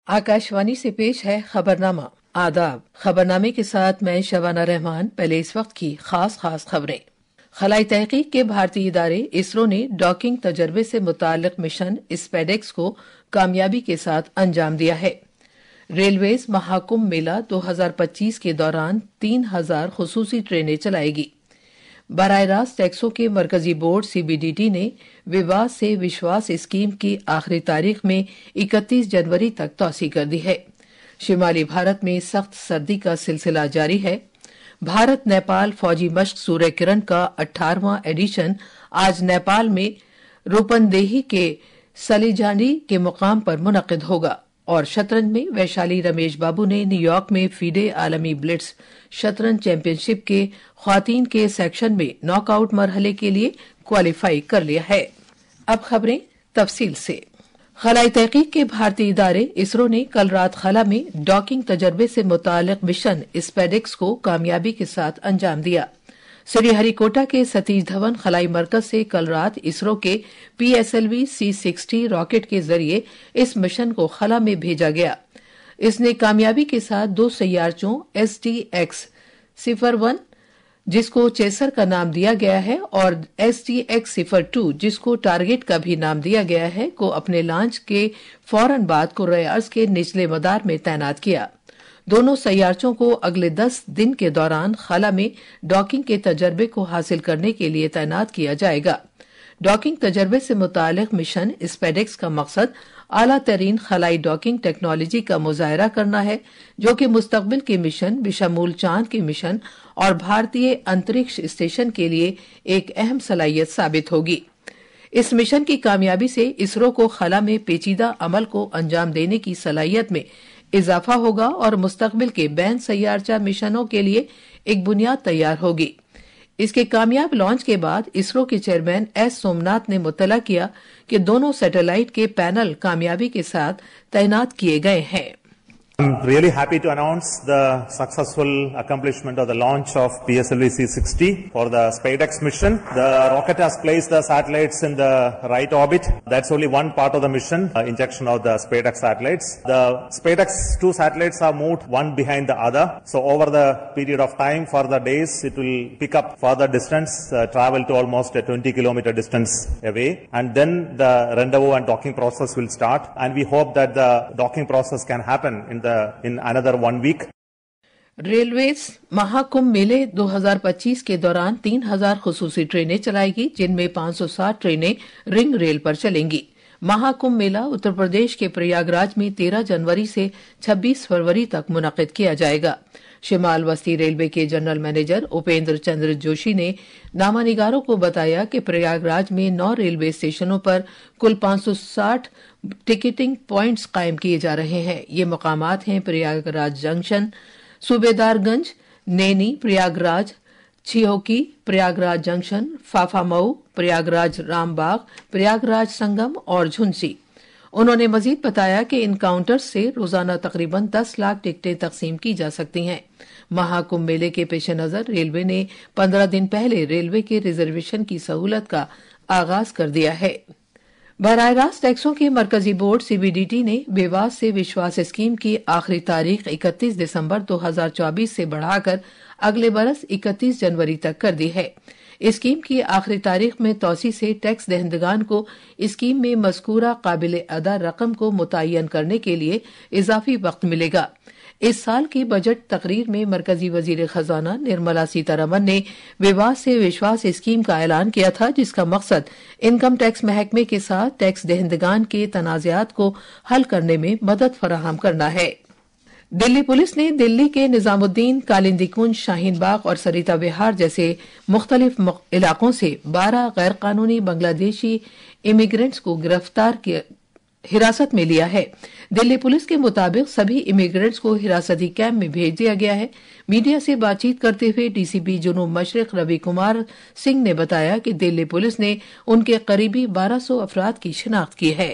आकाशवाणी से पेश है खबरनामा। आदाब। खबरनामे के साथ मैं शबाना रहमान। पहले इस वक्त की खास खबरें। खलाई तहकीक के भारतीय इदारे इसरो ने डॉकिंग तजर्बे से मुताल्लिक मिशन स्पेडेक्स को कामयाबी के साथ अंजाम दिया है। रेलवेज महाकुंभ मेला 2025 के दौरान 3000 खुसूसी ट्रेनें चलाएगी। बराह रास्त टैक्सों के मरकजी बोर्ड CBDT ने विवाद से विश्वास स्कीम की आखिरी तारीख में 31 जनवरी तक तौसी कर दी है। शिमाली भारत में सख्त सर्दी का सिलसिला जारी है। भारत नेपाल फौजी मश्क सूर्य किरण का 18वां एडिशन आज नेपाल में रूपन्देही के सलीजानी के मुकाम पर मुनक्किद होगा। और शतरंज में वैशाली रमेश बाबू ने न्यूयॉर्क में फीडे आलमी ब्लिट्स शतरंज चैंपियनशिप के ख्वातीन के सेक्शन में नॉकआउट मरहले के लिए क्वालिफाई कर लिया है। अब खबरें तफसील से। खलाई तहकीक के भारतीय इदारे इसरो ने कल रात खला में डॉकिंग तजर्बे से मुताल्लिक मिशन स्पेडेक्स को कामयाबी के साथ अंजाम दिया। श्रीहरिकोटा के सतीश धवन खलाई मरकज से कल रात इसरो के PSLV C-60 रॉकेट के जरिए इस मिशन को खला में भेजा गया। इसने कामयाबी के साथ 2 सैयारचों STX-01 जिसको चेसर का नाम दिया गया है और STX-02 जिसको टारगेट का भी नाम दिया गया है को अपने लॉन्च के फौरन बाद कुर्रे अर्ज के निचले मदार में तैनात किया। दोनों सैयारचों को अगले 10 दिन के दौरान खला में डॉकिंग के तजर्बे को हासिल करने के लिए तैनात किया जाएगा। डॉकिंग तजर्बे से मुताल्लिक मिशन स्पेडेक्स का मकसद आला तरीन खलाई डॉकिंग टेक्नोलॉजी का मुजाहरा करना है, जो कि मुस्तकबिल के मिशन बिशमूल चांद के मिशन और भारतीय अंतरिक्ष स्टेशन के लिए एक अहम सलाहियत साबित होगी। इस मिशन की कामयाबी से इसरो को खला में पेचीदा अमल को अंजाम देने की सलाहियत में इजाफा होगा और मुस्तकबिल के बैन सैयारचा मिशनों के लिए एक बुनियाद तैयार होगी। इसके कामयाब लॉन्च के बाद इसरो के चेयरमैन S सोमनाथ ने मुतला किया कि दोनों सैटेलाइट के पैनल कामयाबी के साथ तैनात किए गए हैं। I'm really happy to announce the successful accomplishment of the launch of PSLV C-60 for the SpaceX mission. The rocket has placed the satellites in the right orbit. That's only one part of the mission, injection of the SpaceX satellites. The SpaceX 2 satellites are moved one behind the other. So over the period of time, for the days, it will pick up further distance, travel to almost a 20-kilometer distance away. And then the rendezvous and docking process will start. And we hope that the docking process can happen in another 1 week. Railways Mahakumbh मेले 2025 के दौरान 3000 खुसूसी ट्रेनें चलाएगी, जिनमें 560 ट्रेनें ring rail पर चलेंगी। महाकुंभ मेला उत्तर प्रदेश के प्रयागराज में 13 जनवरी से 26 फरवरी तक मुनक्किद किया जाएगा। शिमाल वस्ती रेलवे के जनरल मैनेजर उपेंद्र चंद्र जोशी ने नामानिगारों को बताया कि प्रयागराज में 9 रेलवे स्टेशनों पर कुल 560 टिकटिंग पॉइंट्स कायम किए जा रहे हैं। ये मकामात हैं प्रयागराज जंक्शन, सूबेदारगंज, नैनी, प्रयागराज छिहोकी, प्रयागराज जंक्शन, फाफामऊ, प्रयागराज रामबाग, प्रयागराज संगम और झुंसी। उन्होंने मजीद बताया कि इन काउंटर्स से रोजाना तकरीबन 10 लाख टिकटें तकसीम की जा सकती हैं। महाकुंभ मेले के पेश नजर रेलवे ने 15 दिन पहले रेलवे के रिजर्वेशन की सहूलत का आगाज कर दिया है। बराह रास्त टैक्सों के मरकजी बोर्ड CBDT ने विवाद से विश्वास स्कीम की आखिरी तारीख 31 दिसंबर 2024 से बढ़ाकर अगले बरस 31 जनवरी तक कर दी है। स्कीम की आखिरी तारीख में तौसी से टैक्स दहंदगान को स्कीम में मज़कूरा काबिल अदा रकम को मुतय्यन करने के लिए इजाफी वक्त मिलेगा। इस साल की बजट तकरीर में मरकजी वजीर खजाना निर्मला सीतारमन ने विवाद से विश्वास स्कीम का ऐलान किया था, जिसका मकसद इनकम टैक्स महकमे के साथ टैक्स दहंदगान के तनाज़ात को हल करने में मदद फराहम करना है। दिल्ली पुलिस ने दिल्ली के निजामुद्दीन, कालिंदी कुंज, शाहीन बाग और सरिता विहार जैसे मुख्तलिफ इलाकों से 12 गैर कानूनी बांग्लादेशी इमिग्रेंट्स को हिरासत में लिया है। दिल्ली पुलिस के मुताबिक सभी इमिग्रेंट्स को हिरासती कैंप में भेज दिया गया है। मीडिया से बातचीत करते हुए DCP जुनूब मशरिक रवि कुमार सिंह ने बताया कि दिल्ली पुलिस ने उनके करीबी 1200 अफराद की शिनाख्त की है।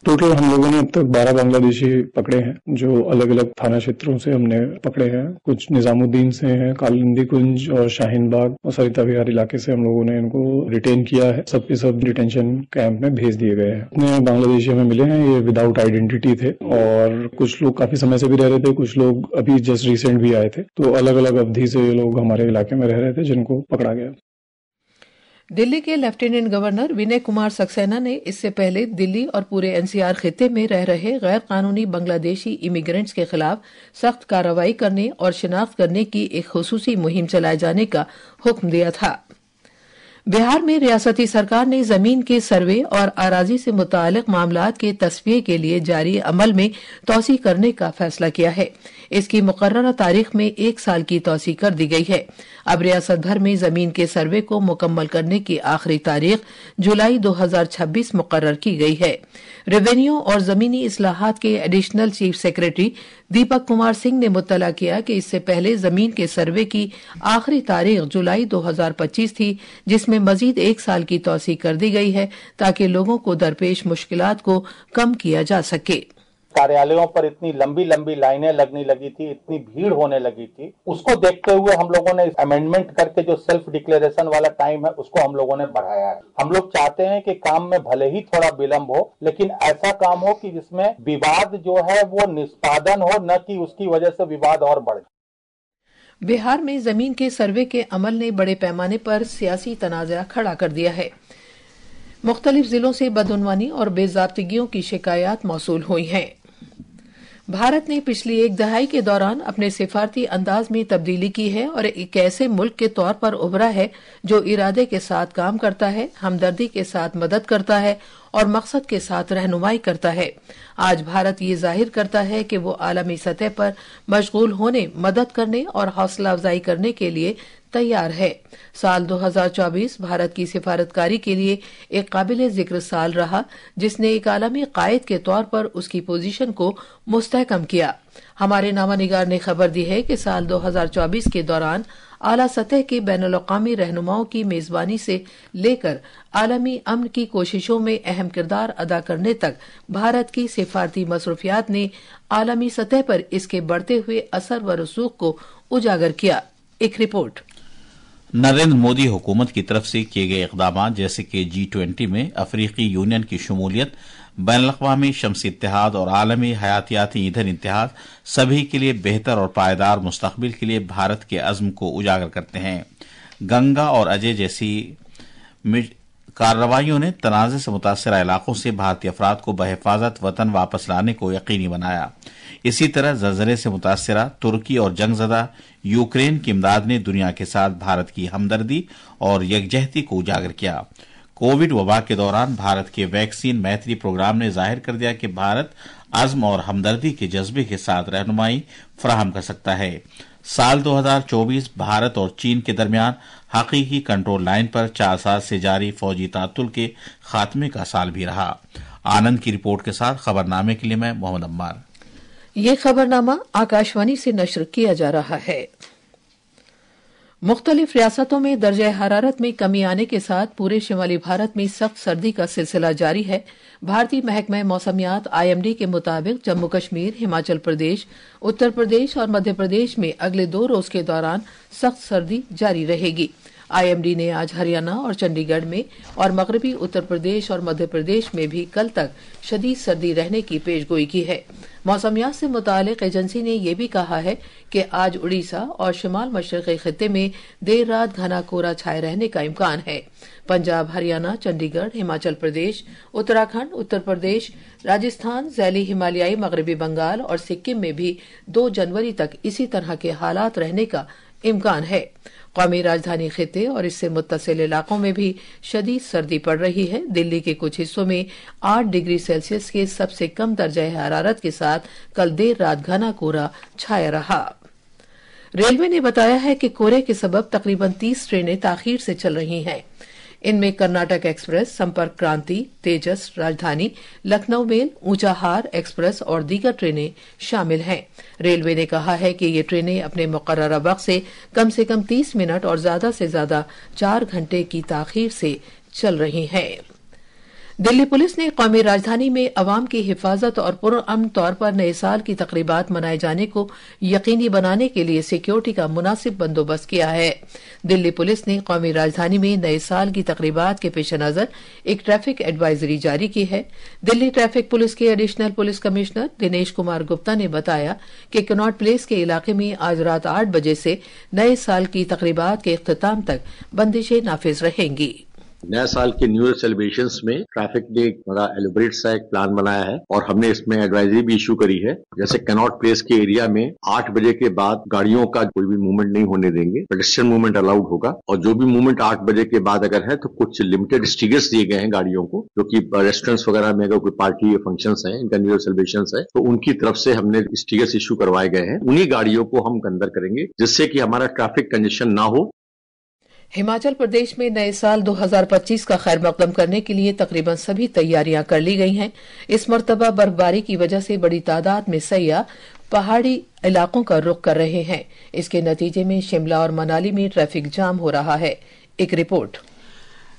ٹوٹل ہم لوگوں نے اب تک 12 بنگلہ دیشی پکڑے ہیں جو الگ الگ تھانہ چھیتروں سے ہم نے پکڑے ہیں. کچھ نظام الدین سے ہیں، کالندی کنج اور شاہین باغ اور سریتا وہار علاقے سے ہم لوگوں نے ان کو ریٹین کیا ہے. سب کے سب ڈیٹینشن کیمپ میں بھیج دیے گئے ہیں. اتنے بنگلہ دیشی ہمیں ملے ہیں، یہ وداؤٹ آئیڈینٹی تھے اور کچھ لوگ کافی سمے سے بھی رہ رہے تھے، کچھ لوگ ابھی جسٹ ریسنٹ بھی آئے تھے. تو الگ الگ اودھی سے یہ لوگ ہمارے علاقے میں رہ رہے تھے جن کو پکڑا گیا. دلی کے لیفٹیننٹ گورنر ونے کمار سکسینہ نے اس سے پہلے دلی اور پورے NCR خطے میں رہ رہے غیر قانونی بنگلہ دیشی امیگرینٹس کے خلاف سخت کارروائی کرنے اور شناخت کرنے کی ایک خصوصی مہم چلائے جانے کا حکم دیا تھا. بہار میں ریاستی سرکار نے زمین کے سروے اور اراضی سے متعلق معاملات کے تصفیے کے لیے جاری عمل میں توسیع کرنے کا فیصلہ کیا ہے. اس کی مقررہ تاریخ میں 1 سال کی توسیع کر دی گئی ہے. اب ریاست بھر میں زمین کے سروے کو مکمل کرنے کی آخری تاریخ جولائی 2026 مقرر کی گئی ہے. ریونیو اور زمینی اصلاحات کے additional chief secretary Deepak Kumar Singh نے مطلع کیا کہ اس سے پہلے زمین کے سروے کی آخری تاریخ جولائی 2025 تھی، جس میں مزید 1 سال کی توسیع کر دی گئی ہے تاکہ لوگوں کو درپیش مشکلات کو کم کیا جا سکے. کاریالوں پر اتنی لمبی لمبی لائنیں لگنے لگی تھی، اتنی بھیڑ ہونے لگی تھی، اس کو دیکھتے ہوئے ہم لوگوں نے امینڈمنٹ کر کے جو سیلف ڈکلیریشن والا ٹائم ہے اس کو ہم لوگوں نے بڑھایا ہے. ہم لوگ چاہتے ہیں کہ کام میں بھلے ہی تھوڑا بلمب ہو لیکن ایسا کام ہو کہ جس میں وواد جو ہے وہ نسپادن ہو، نہ کہ اس کی وجہ سے وواد اور بڑھ جائے. بہار میں زمین کے سروے کے عمل نے بڑے پیمانے پر سیاسی تنازع کھڑا کر دیا ہے. مختلف ضلعوں سے بدعنوانی اور بے ضابطگیوں کی شکایات موصول ہوئی ہیں. بھارت نے پچھلی 1 دہائی کے دوران اپنے سفارتی انداز میں تبدیلی کی ہے اور ایک ایسے ملک کے طور پر ابھرا ہے جو ارادے کے ساتھ کام کرتا ہے، ہمدردی کے ساتھ مدد کرتا ہے اور مقصد کے ساتھ رہنمائی کرتا ہے. آج بھارت یہ ظاہر کرتا ہے کہ وہ عالمی سطح پر مشغول ہونے، مدد کرنے اور حوصلہ افزائی کرنے کے لیے تیار ہے. سال 2024 بھارت کی سفارتکاری کے لیے ایک قابل ذکر سال رہا جس نے ایک عالمی قائد کے طور پر اس کی پوزیشن کو مستحکم کیا. ہمارے نامہ نگار نے خبر دی ہے کہ سال 2024 کے دوران اعلیٰ سطح کے بین الاقوامی رہنماؤں کی میزبانی سے لے کر عالمی امن کی کوششوں میں اہم کردار ادا کرنے تک بھارت کی سفارتی مصروفیات نے عالمی سطح پر اس کے بڑھتے ہوئے اثر و رسوخ کو اجاگر کیا. ایک رپورٹ. نریندر مودی حکومت کی طرف سے کیے گئے اقدامات جیسے کہ G20 میں افریقی یونین کی شمولیت، بین الاقوامی شمسی اتحاد اور عالمی حیاتیاتی ایندھن اتحاد سبھی کے لیے بہتر اور پائیدار مستقبل کے لیے بھارت کے عزم کو اجاگر کرتے ہیں. گنگا اور اجے جیسی کارروائیوں نے تنازع سے متاثرہ علاقوں سے بھارتی افراد کو بحفاظت وطن واپس لانے کو یقینی بنایا. اسی طرح زلزلے سے متاثرہ ترکی اور جنگ زدہ یوکرین کی امداد نے دنیا کے ساتھ بھارت کی ہمدردی اور یکجہتی کو اجاگر کیا. کووڈ وبا کے دوران بھارت کے ویکسین میتری پروگرام نے ظاہر کر دیا کہ بھارت عزم اور ہمدردی کے جذبے کے ساتھ رہنمائی فراہم کر سکتا ہے. سال 2024 بھارت اور چین کے درمیان حقیقی کنٹرول لائن پر 4 سال سے جاری فوجی تعطل کے خاتمے کا سال بھی رہا. آنند کی رپورٹ کے ساتھ خبرنامے کے لیے میں محمد عمار. یہ خبرنامہ آکاشوانی سے نشر کیا جا رہا ہے. مختلف ریاستوں میں درجہ حرارت میں کمی آنے کے ساتھ پورے شمالی بھارت میں سخت سردی کا سلسلہ جاری ہے. بھارتی محکمہ موسمیات IMD کے مطابق جموں کشمیر، ہماچل پردیش، اتر پردیش اور مدھیہ پردیش میں اگلے 2 روز کے دوران سخت سردی جاری رہے گی. IMD نے آج ہریانہ اور چنڈی گڑھ میں اور مغربی اتر پردیش اور مدھیہ پردیش میں بھی کل تک شدید سردی رہنے کی پیشگوئی کی ہے. موسمیات سے متعلق ایجنسی نے یہ بھی کہا ہے کہ آج اڑیسہ اور شمال مشرقی خطے میں دیر رات گھنا کورا چھائے رہنے کا امکان ہے. پنجاب، ہریانہ، چنڈی گڑھ، ہماچل پردیش، اتراکھنڈ، اتر پردیش، راجستھان، ذیلی ہمالیائی مغربی بنگال اور سکم میں بھی 2 جنوری تک اسی طرح کے حالات رہنے کا امکان ہے. قومی راجدھانی خطے اور اس سے متصل علاقوں میں بھی شدید سردی پڑ رہی ہے. دلی کے کچھ حصوں میں 8 ڈگری سیلسیس کے سب سے کم درجہ حرارت کے ساتھ کل دیر رات گھنا کورا چھایا رہا. ریلوے نے بتایا ہے کہ کورے کے سبب تقریباً 30 ٹرینیں تاخیر سے چل رہی ہیں. ان میں کرناٹک ایکسپریس، سمپرک کرانتی، تیجس، راجدھانی، لکھنؤ میل، اونچا ہار ایکسپریس اور دیگر ٹرینیں شامل ہیں. ریلوے نے کہا ہے کہ یہ ٹرینیں اپنے مقررہ وقت سے کم 30 منٹ اور زیادہ سے زیادہ 4 گھنٹے کی تاخیر سے چل رہی ہیں. दिल्ली पुलिस ने कौमी राजधानी में अवाम की हिफाजत और पुरअमन तौर पर नए साल की तकरीबात मनाए जाने को यकीनी बनाने के लिए सिक्योरिटी का मुनासिब बंदोबस्त किया है। दिल्ली पुलिस ने कौमी राजधानी में नए साल की तकरीबात के पेश नजर एक ट्रैफिक एडवाइजरी जारी की है। दिल्ली ट्रैफिक पुलिस के additional police commissioner Dinesh Kumar Gupta ने बताया कि कनॉट प्लेस के इलाके में आज रात 8 बजे से नए साल की तकरीबात के इख्तिताम तक बंदिशें नाफिज रहेंगी। नया साल के न्यू ईयर सेलिब्रेशंस में ट्रैफिक ने एक बड़ा एलिब्रेट सा एक प्लान बनाया है और हमने इसमें एडवाइजरी भी इशू करी है। जैसे कैनॉट प्लेस के एरिया में 8 बजे के बाद गाड़ियों का कोई भी मूवमेंट नहीं होने देंगे, पेडेस्ट्रियन मूवमेंट अलाउड होगा और जो भी मूवमेंट 8 बजे के बाद अगर है तो कुछ लिमिटेड स्टिकर्स दिए गए हैं गाड़ियों को, जो कि रेस्टोरेंट्स वगैरह में अगर कोई पार्टी या फंक्शंस है, इनका न्यू ईयर सेलिब्रेशंस है तो उनकी तरफ से हमने स्टिकर्स इशू करवाए गए हैं। उन्हीं गाड़ियों को हम अंदर करेंगे जिससे कि हमारा ट्रैफिक कंजेशन ना हो। हिमाचल प्रदेश में नए साल 2025 का खैर मकदम करने के लिए तकरीबन सभी तैयारियां कर ली गई हैं। इस मरतबा बर्फबारी की वजह से बड़ी तादाद में सैयाह पहाड़ी इलाकों का रुख कर रहे हैं। इसके नतीजे में शिमला और मनाली में ट्रैफिक जाम हो रहा है। एक रिपोर्ट।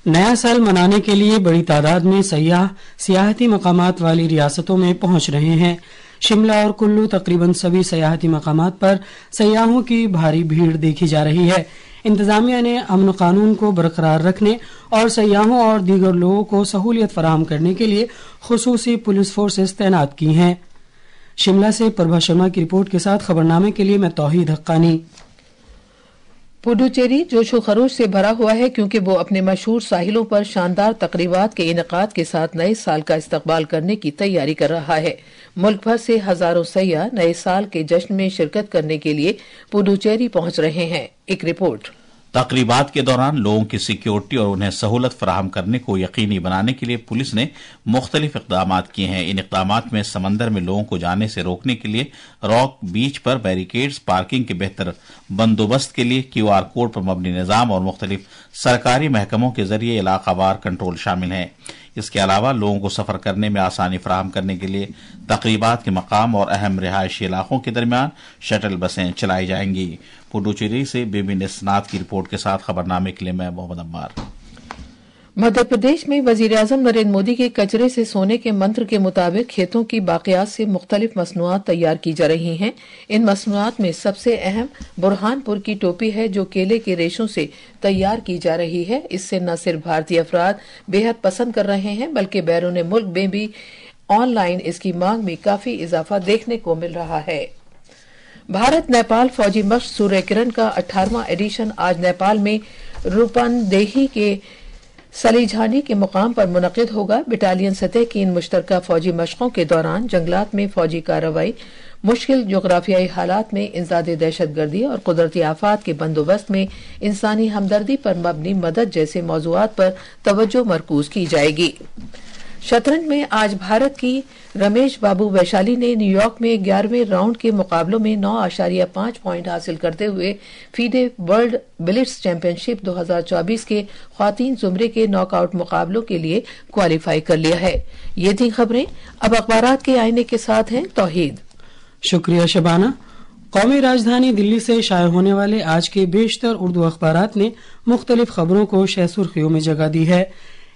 नया साल मनाने के लिए बड़ी तादाद में सैयाह सियाहती मकामात वाली रियासतों में पहुंच रहे हैं। शिमला और कुल्लू तकरीबन सभी सयाहती मकामात पर सयाहों की भारी भीड़ देखी जा रही है। इंतजामिया ने अमन कानून को बरकरार रखने और सयाहों और दीगर लोगों को सहूलियत फराहम करने के लिए खुसूसी पुलिस फोर्सेस तैनात की हैं। शिमला से प्रभा शर्मा की रिपोर्ट के साथ खबरनामे के लिए मैं तौहीद हक्कानी। पुडुचेरी जोशो खरोश से भरा हुआ है क्योंकि वो अपने मशहूर साहिलों पर शानदार तकरीबात के इनेकाद के साथ नए साल का इस्तकबाल करने की तैयारी कर रहा है। मुल्क भर से हजारों सैयाह नए साल के जश्न में शिरकत करने के लिए पुडुचेरी पहुंच रहे हैं। एक रिपोर्ट। तकरीबात के दौरान लोगों की सिक्योरिटी और उन्हें सहूलत फराहम करने को यकीनी बनाने के लिए पुलिस ने मुख्तलिफ इकदाम किए हैं। इन इकदाम में समंदर में लोगों को जाने से रोकने के लिए रॉक बीच पर बैरिकेड्स, पार्किंग के बेहतर बंदोबस्त के लिए QR कोड पर मबनी निजाम और मुख्तलिफ सरकारी महकमों के जरिए इलाकावार कंट्रोल शामिल हैं। इसके अलावा लोगों को सफर करने में आसानी फराहम करने के लिए तकरीबात के मकाम और अहम रिहायशी इलाकों के दरमियान शटल बसें चलाई जाएंगी। पुडुचेरी से बेबी निस्नाथ की रिपोर्ट के साथ खबरनामे के लिए मैं मोहम्मद अम्मार। मध्य प्रदेश में वजीर आजम नरेंद्र मोदी के कचरे से सोने के मंत्र के मुताबिक खेतों की बाकियात से मुख्तलिफ मसनूआत तैयार की जा रही हैं। इन मसनूआत में सबसे अहम बुरहानपुर की टोपी है जो केले के रेशों से तैयार की जा रही है। इससे न सिर्फ भारतीय अफराद बेहद पसंद कर रहे हैं बल्कि बैरून मुल्क में भी ऑनलाइन इसकी मांग में काफी इजाफा देखने को मिल रहा है। भारत नेपाल फौजी मश्क सूर्य किरण का 18वां एडिशन आज नेपाल में रूपनदेही के सलीझानी के मुकाम पर मुनक़िद होगा। बटालियन सतह की इन मुश्तरका फौजी मशकों के दौरान जंगलात में फौजी कार्रवाई, मुश्किल जोग्राफियाई हालात में इंसदाद दहशतगर्दी और कुदरती आफात के बंदोबस्त में इंसानी हमदर्दी पर मबनी मदद जैसे मौज़ूआत पर तवज्जो मरकूज की जाएगी। शतरंज में आज भारत की रमेश बाबू वैशाली ने न्यूयॉर्क में 11वें राउंड के मुकाबलों में 9.5 पॉइंट हासिल करते हुए फीडे वर्ल्ड बिलियर्ड्स चैंपियनशिप 2024 के ख्वातीन जुमरे के नॉकआउट मुकाबलों के लिए क्वालिफाई कर लिया है। ये थी खबरें। अब अखबारात के आईने के साथ हैं तौहीद। शुक्रिया शबाना। कौमी राजधानी दिल्ली से शाये होने वाले आज के बेशतर उर्दू अखबारात ने मुख्तलिफ खबरों को शह सुर्खियों में जगह दी है।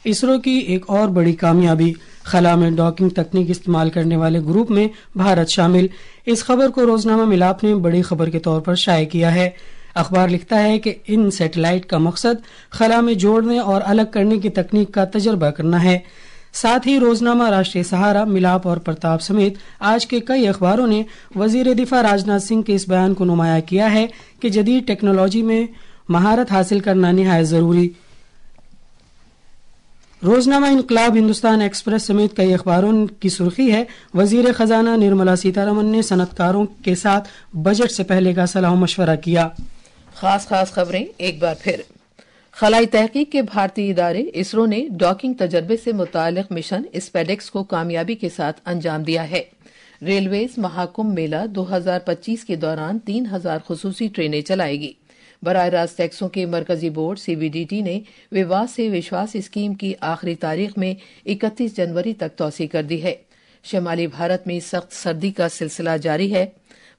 इसरो की एक और बड़ी कामयाबी, खला में डॉकिंग तकनीक इस्तेमाल करने वाले ग्रुप में भारत शामिल। इस खबर को रोजनामा मिलाप ने बड़ी खबर के तौर पर शाये किया है। अखबार लिखता है कि इन सैटेलाइट का मकसद खला में जोड़ने और अलग करने की तकनीक का तजर्बा करना है। साथ ही रोजनामा, राष्ट्रीय सहारा, मिलाप और प्रताप समेत आज के कई अखबारों ने वजीर दिफा राजनाथ सिंह के इस बयान को नुमाया किया है कि जदीद टेक्नोलॉजी में महारत हासिल करना निहायत जरूरी। रोजनामा इनकलाब, हिंदुस्तान एक्सप्रेस समेत कई अखबारों की सुर्खी है वजीर खजाना निर्मला सीतारमन ने सनतकारों के साथ बजट से पहले का सलाह मशवरा किया। खास खबरें एक बार फिर। खलाई तहकीक के भारतीय इदारे इसरो ने डॉकिंग तजर्बे से मुतालिक मिशन स्पेडेक्स को कामयाबी के साथ अंजाम दिया है। रेलवेज महाकुंभ मेला 2025 के दौरान 3000 खुसूसी ट्रेनें चलाएगी। बराह रास्त टैक्सों के मरकजी बोर्ड CBDT ने विवाद से विश्वास स्कीम की आखिरी तारीख में 31 जनवरी तक तौसी कर दी है। शिमाली भारत में सख्त सर्दी का सिलसिला जारी है।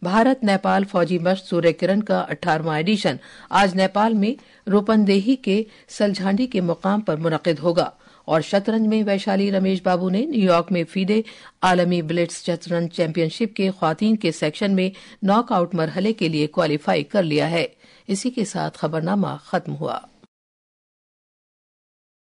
भारत नेपाल फौजी मश्क सूर्य किरण का 18वां एडिशन आज नेपाल में रूपनदेही के सलझांडी के मुकाम पर मुनक़िद होगा और शतरंज में वैशाली रमेश बाबू ने न्यूयॉर्क में फीडे आलमी बिलियर्ड्स शतरंज चैंपियनशिप के ख्वातीन के सेक्शन में नॉकआउट मरहले के लिए क्वालिफाई कर लिया है। इसी के साथ खबरनामा खत्म हुआ।